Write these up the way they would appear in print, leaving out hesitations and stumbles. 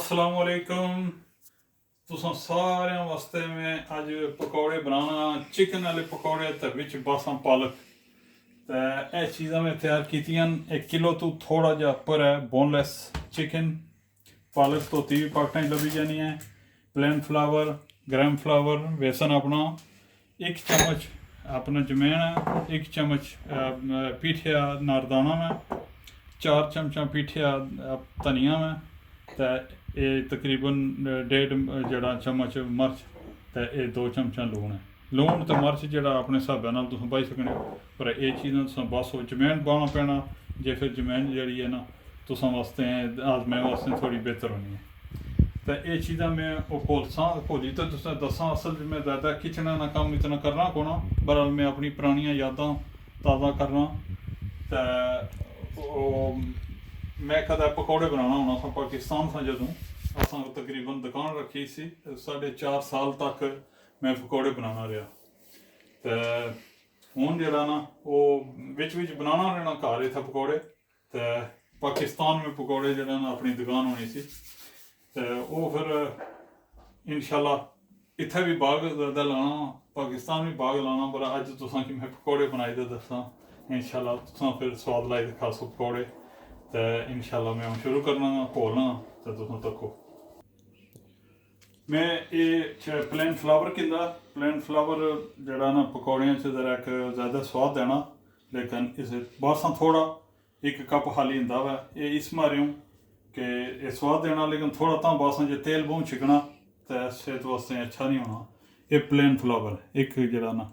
अस्सलाम वालेकुम। तुसां सारेयां वास्ते मैं अज पकौड़े बनाना चिकन वाले पकौड़े ते विच बासां पालक ते यह चीज़ां मैं तैयार कीतियां। 1 किलो तो थोड़ा जा पर है बोनलेस चिकन। पालक धोती भी पाकटां लभी जानी है। प्लेन फ्लावर, ग्राम फ्लावर, बेसन अपना 1 चम्मच अपना जमैन है, 1 चम्मच पीठिया नारदाना में, 4 चमचा पीठिया धनिया में ते ये तकरीबन 1.5 जड़ा चम्मच मर्च ते ये 2 चमचा लून है। लून तो मर्च जड़ा अपने हिसाबे नाल तुसीं पाई सकने हो, पर ये चीज़ां तुसीं बस वो जमैन पाना पैना। जे फिर जमैन जड़ी है ना तुसां वास्ते आजमे वास्ते थोड़ी बेहतर होनी है। तो ये चीज़ां मैं वो भोली तो तुसें दसां। असल में ज़्यादा किचन ना कम इतना करना पौना, बहरहाल मैं अपनी पुरानियां यादां ताज़ा करना। तो मैं कदा पकौड़े बनाना होना सा पाकिस्तान था जदों असां तकरीबन दुकान रखी सी 4.5 साल तक मैं पकौड़े बनाना रहा। तो हुण जड़ा ना वो बिच बनाना रहना घर इत्थै पकौड़े। तो पाकिस्तान में पकौड़े जड़ा ना अपनी दुकान होनी सी। तो वो फिर इंशाल्लाह इत्थै भी बाग ज़्यादा लाना, पाकिस्तान भी बाग लाना। पर अज तुसां कि मैं पकौड़े बनाई दे दसां इंशाल्लाह तुसां फिर स्वाद लाई दे खासो पकौड़े। तो इंशाल्लाह मैं शुरू करना घोलना तो तुम तको। मैं ये प्लेन फ्लावर किंदा प्लेन फ्लावर जड़ा ना पकौड़ियां च जरा एक ज़्यादा स्वाद देना, लेकिन इस बासां थोड़ा 1 कप हाली होंदा वै। ये इस मारे कि ये स्वाद देना, लेकिन थोड़ा तां बासां जो तेल बहुत छिकना तो सेहत वास्ते अच्छा नहीं होना। ये प्लेन फ्लावर 1 जड़ा ना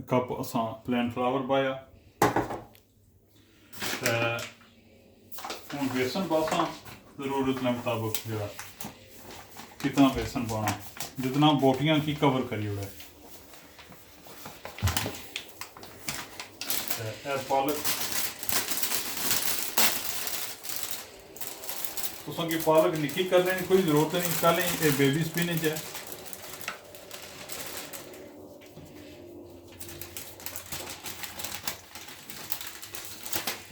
कप असां प्लेन फ्लावर पाया। हूँ बेसन पासा ज़रूरत के मुताबिक जरा कितना बेसन पाना जितना बोटियां की कवर करी ओड़े। पालक तुसां की पालक निक्की करने की कोई ज़रूरत नहीं, पहले ये बेबी स्पिनच है।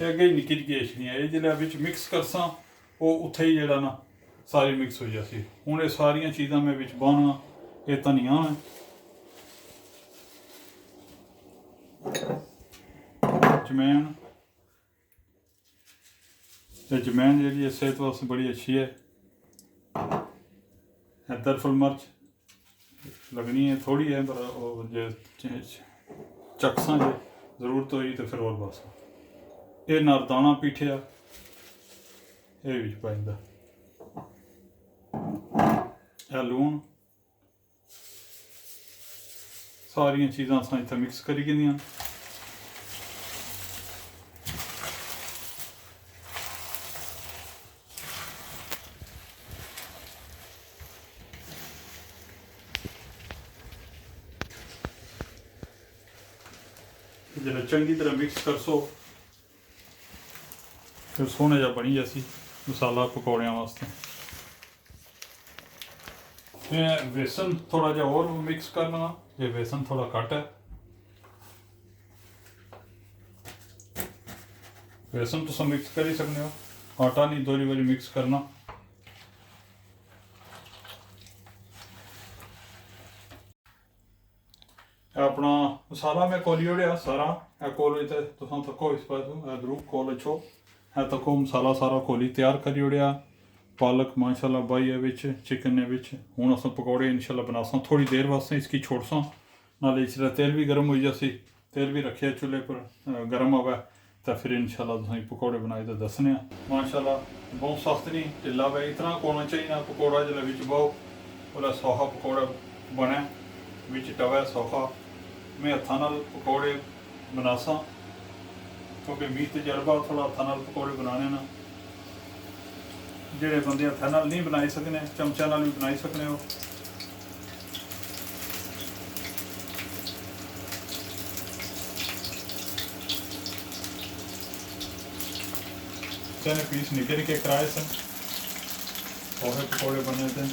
अगे ही निक्की निक्की अच्छी है। ये जिसलै बिच मिक्स करसा वो उत्थे ही जड़ा ना सारी मिक्स हो जाती। हूँ ये सारिया चीज़ां मैं बिच पाना। ये धनिया है, जमैन, ये जमैन जी सेहत वास्ते बड़ी अच्छी है। दरफल मर्च लगनी है थोड़ी है, पर जे चकसा जे जरूरत हुई तो फिर और बस। ये नारदाना पीठिया ये भी पाइंदा, लून, सारिया चीज़ां असां इत्थै मिक्स करी गेदियां। जिसलै चंगी तरह मिक्स करसो फिर सोहने जा बनी जैसी मसाला पकौड़ियां वास्ते। मैं बेसन थोड़ा जा और मिक्स करना, ये बेसन थोड़ा घट है। बेसन तुम मिक्स कर ही सकते हो, आटा नहीं 2 बारी मिक्स करना। अपना मसाला मैं कोली ओढ़िया सारा कोल तुम तको इस पास जरूर कोल अच्छो है तको मसाला सारा कोली तैयार करी ओढ़िया। पालक माशाल्लाह बाई है विच, चिकन है विच। हुण असां पकौड़े इंशाल्लाह बनासां थोड़ी देर वास्ते इसकी छोड़सां, नाले इसदा तेल भी गर्म हो जासी। तेल भी रखे चूल्हे पर गर्म होवे तो फिर इंशाल्लाह तुसें पकौड़े बनाए तो दसने। माशाल्लाह बहुत सख्त नहीं ढिला वे, इतना होना चाहिए पकौड़ा जिसलै बिच बहु बोला सौखा पकौड़ा बने बिच टवै सौखा। मैं हत्थां नाल पकौड़े बनासा क्योंकि मीं तजर्बा थोड़ा हत्थां नाल पकौड़े बनाने ना। जेड़े बंदे हत्थां नाल नहीं बनाई सकने चमचा नाल भी बनाई सकने हो। चने पीस निके निके कराए सन और पकौड़े बने थे।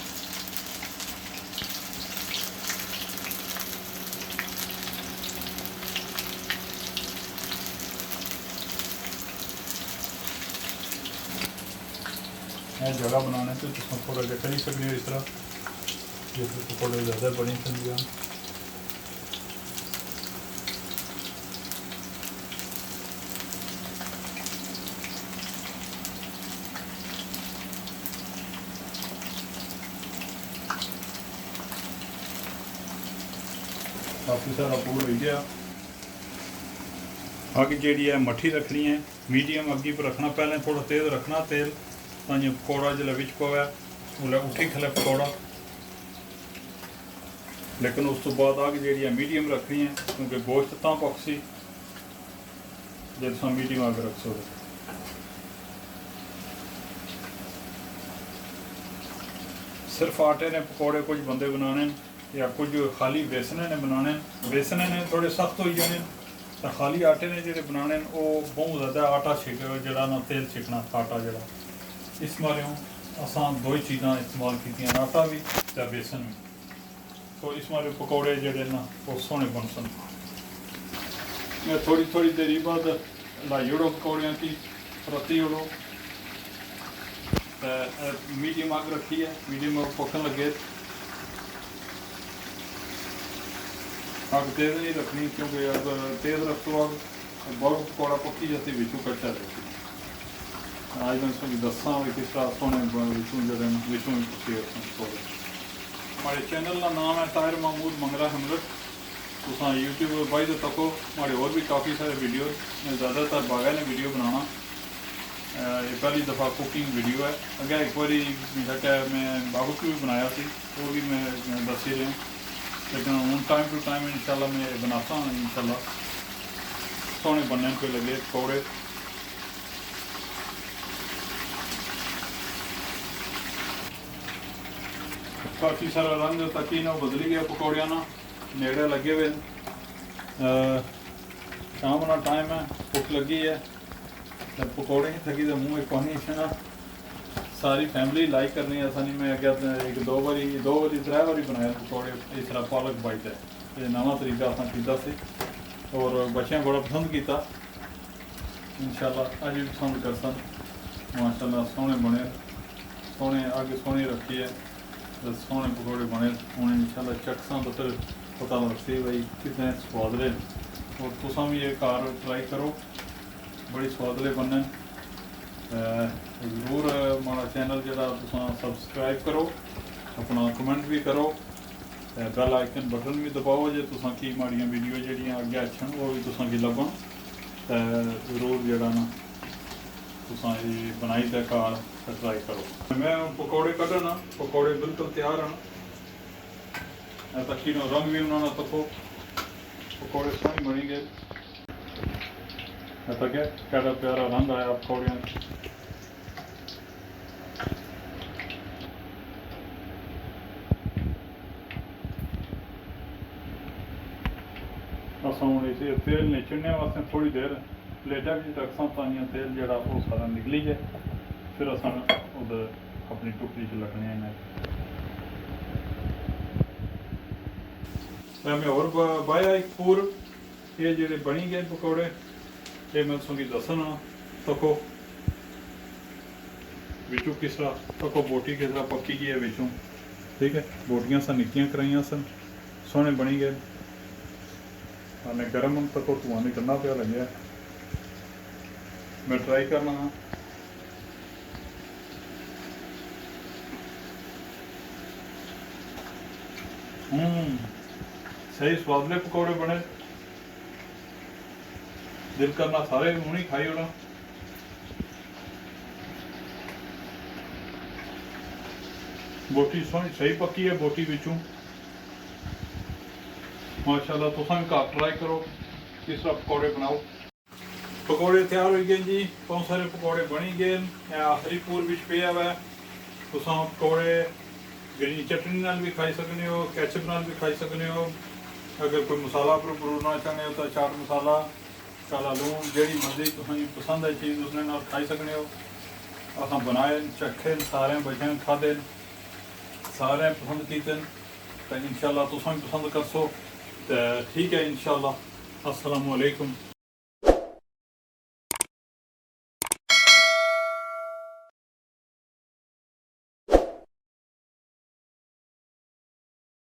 ज़्यादा बनाने तो थोड़ा जिहा करी सकते हो इस तरह जिस पकौड़े ज़्यादा बनी सकते हैं। काफ़ी सारा पूर हो गया। अग जी है मट्ठी रखनी है, मीडियम अग्गी पर रखना, पहले थोड़ा तेज़ रखना तेल ताकि पकौड़ा जो बिच पवे उसले उठी खले पकौड़ा, लेकिन उस तो बाद अग जी है मीडियम रखनी है क्योंकि गोश्त तां पकसी जो तुम मीडियम अग रख सो। सिर्फ आटे ने पकौड़े कुछ बंदे बनाने या कुछ खाली बेसने ने बनाने, बेसने ने थोड़े सख्त हो जाने तो खाली आटे ने जो बनाने वो बहुत ज़्यादा आटा छिक जरा ना तेल छिकना आटा जरा, इस बारे असा दो ही चीज़ा इस्तेमाल की, आटा भी तो बेसन भी, तो इस बारे पकौड़े जोड़े ना वो सोहने बन सन। थोड़ी थोड़ी देरी बाद लाई ओड़ो पकौड़ियाँ की परती ओड़ो, मीडियम अग रखी है, मीडियम अग पकन लगे। अग तेज़ नहीं रखनी क्योंकि अगर तेज़ रखो अग बहुत पकौड़ा पकी जाती बिचू कच्चा रहती। आज मैं इसमें दसा भी किस तरह सोने बिचू जो बिचू पकी पकौड़े। हमारे चैनल का नाम है ताहिर महमूद मंगला हेमलेट, तुम यूट्यूब बाई तो तको हमारे और भी काफ़ी सारे वीडियो, मैं ज़्यादातर बागा ने वीडियो बनाना, ये पहली दफ़ा कुकिंग वीडियो है। अगर एक बार क्या मैं बारबेक्यू भी बनाया सी, वो भी मैं दस ही रहा, लेकिन हूँ टाइम टू टाइम इंशाल्लाह मैं बनाता हूँ, इंशाल्लाह सोहने बनने पे लगे पकौड़े। काफ़ी सारा रंग तकी ना बदली गया पकौड़िया ना, नेड़े लगे हुए शाम का टाइम है, भुख लगी है तो पकौड़े ही थकी तो मुँह एक पानी ना सारी फैमिली लाइक करनी है। ऐसा नहीं मैं अगर एक दो बारी त्रै बारी बनाया पकौड़े इस तरह पालक बाइट है, ये नवा तरीका असा किया सी और बच्चों बड़ा पसंद किया, इंशाल्लाह अज भी पसंद कर सन। माशाल्लाह सोहने बने, सोहने अग सोहनी रखी है तो सोहने पकौड़े बने। हूँ इंशाल्लाह चखसा तो फिर पता लगती भाई कितने स्वादले, और तुम भी ये घर ट्राई करो, बड़ी स्वादले बनने। जरूर हमारा चैनल जो सबसक्राइब करो, अपना कमेंट भी करो, बेल आइकन बटन भी दबाओ जो तुसा की हमारिया वीडियो जड़ियाँ अगे अच्छन वो भी तुसा की लभन, तो जरूर जरा ना तुसा ये बनाई दे घर ट्राई करो। मैं पकौड़े कढ़ना, पकौड़े बिल्कुल तैयार हैं, तकी नो रंग भी उन्होंने तको पकौड़े सोहनी बनी गए, क्या प्यारा रंग आया पकौड़िया। असा हूँ इसे तेल निचड़ने वास्ते थोड़ी देर प्लेटा भी रखसा ताकि तेल जरा वो सारा निकली जाए, फिर असा उधर अपनी टुकड़ी च लगने हैं। मैं और बाया एक पूर ये जो बनी गए पकौड़े ये मैं तुम दसना तको बिचू किस तरह तको बोटी किस तरह पक्की गई है बिचू, ठीक है। बोटियां सन निक्कियां कराइया सन, सोहने बनी गए, मैं गर्म तको धुआं निकलना पिया लगे, मैं ट्राई करना हाँ। सही स्वादले पकौड़े बने, दिल करना सारे हूँ ही खाई होना। बोटी सोहनी सही पक्की है, बोटी बिचू माशाल्लाह। तुम भी घर ट्राई करो, किस तरह पकौड़े बनाओ। पकौड़े तैयार हो गए जी, बहुत सारे पकौड़े बनी गए, आखिरी पूर भी पे हुआ है। तुम पकौड़े ग्रीन चटनी नाल भी खाई सकते हो, कैचअप नाल भी खाई सकते हो, अगर कोई मसाला पर भरोना चाहते हो तो चाट मसाला काला लून जी मर्जी तुम्हें पसंद है चीज़ उसने नाल खाई सकते हो। अस बनाए चखे सारे बच्चों खादे, सारे पसंद किए, तो इंशाल्लाह तुम भी पसंद करसो, तो ठीक है इंशाल्लाह। अस्सलामु अलैकुम।